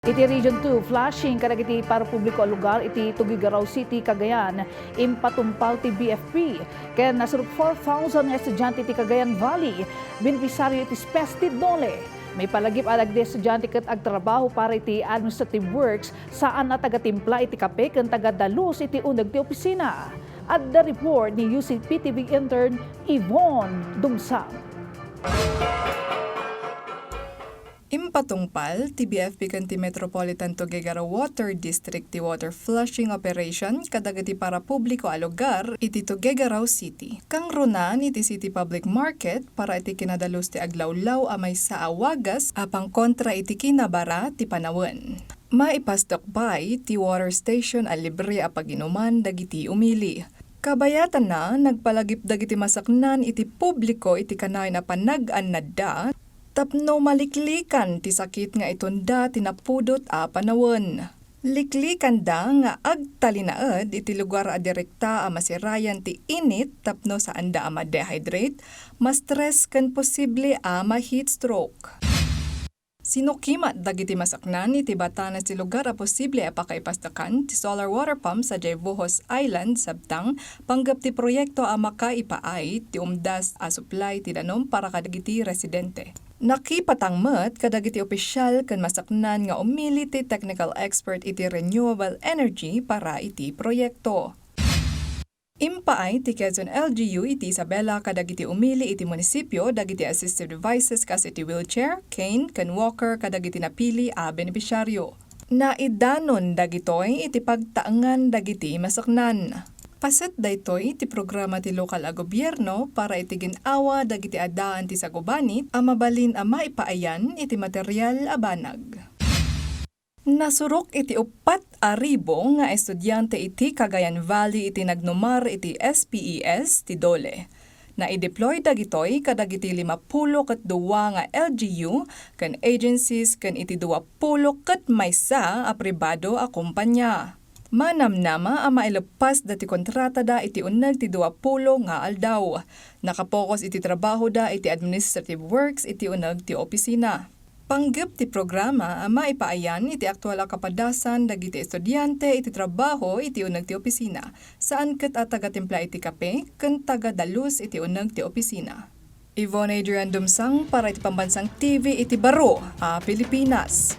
Iti Region 2, flashing kadagiti parapubliko lugar iti Tuguegarao City, Cagayan, impatungpal ti BFP. Kaya nasurok 4,000 nga estudyante ti Cagayan Valley, benepisaryo iti spesti dole. May palagip alag di estudyante ket agtrabaho para iti administrative works saan na taga-timpla iti kape ken taga-dalus iti uneg ti opisina. At the report ni UC PTV Intern Yvonne Dumsang. Impatungpal, ti BFP kan ti Metropolitan Tuguegarao Water District ti water flushing operation kadagiti parapubliko a lugar iti Tuguegarao City. Kang runan iti City Public Market para iti kinadalos ti aglawlaw a maysa a wagas apang kontra iti kinabara ti panawen. Maipasdokbay ti water station a libre a paginuman dagiti umili. Kabayatan na nagpalagip dagiti masaknan iti publiko iti kanay na panag-annada tapno maliklikan ti sakit nga itunda tinapudot a panawon. Liklikan da nga agtalinaed iti lugar a direkta a masirayan ti init tapno saan da a ma-dehydrate, ma-stress ken posible a ma-heat stroke. Sinukimat dagiti masaknan iti batanas ti lugar a posible a pakaipastakan ti solar water pump sa Jaybuhos Island sabtang panggap ti proyekto a makaipaay ti umdas a supply ti danom para kadagiti residente. Nakipatangmet kadagiti opisyal ken masaknan nga umili ti technical expert iti renewable energy para iti proyekto. Impaay ti Quezon LGU iti Isabela kadagiti umili iti munisipyo dagiti assistive devices kas iti wheelchair, cane, ken walker kadagiti napili a benepisyaryo. Naidanon dagitoy iti pagtaangan dagiti masaknan. Paset daytoy iti programa ti lokal a gobyerno para iti ginawa dagiti adaan ti sagubanit a mabalin a maipaayan iti material a banag. Nasurok iti 4,000 nga estudyante iti Cagayan Valley iti nagnumar iti SPES ti dole. Na-i-deploy dagitoy kadagiti 52 nga LGU ken agencies ken iti 20 ket maysa a pribado a kumpanya. Manamnama ang mailepas dati kontrata da iti uneg ti 20 nga aldaw. Nakapokus iti trabaho da iti administrative works iti uneg ti opisina. Panggep ti programa ang maipaayan iti aktual a kapadasan dagiti estudyante iti trabaho iti uneg ti opisina. Saan ket at taga-timpla iti kape ken taga-dalus iti uneg ti opisina. Yvonne Adrianne Dumsang para iti Pambansang TV iti Baro, Pilipinas.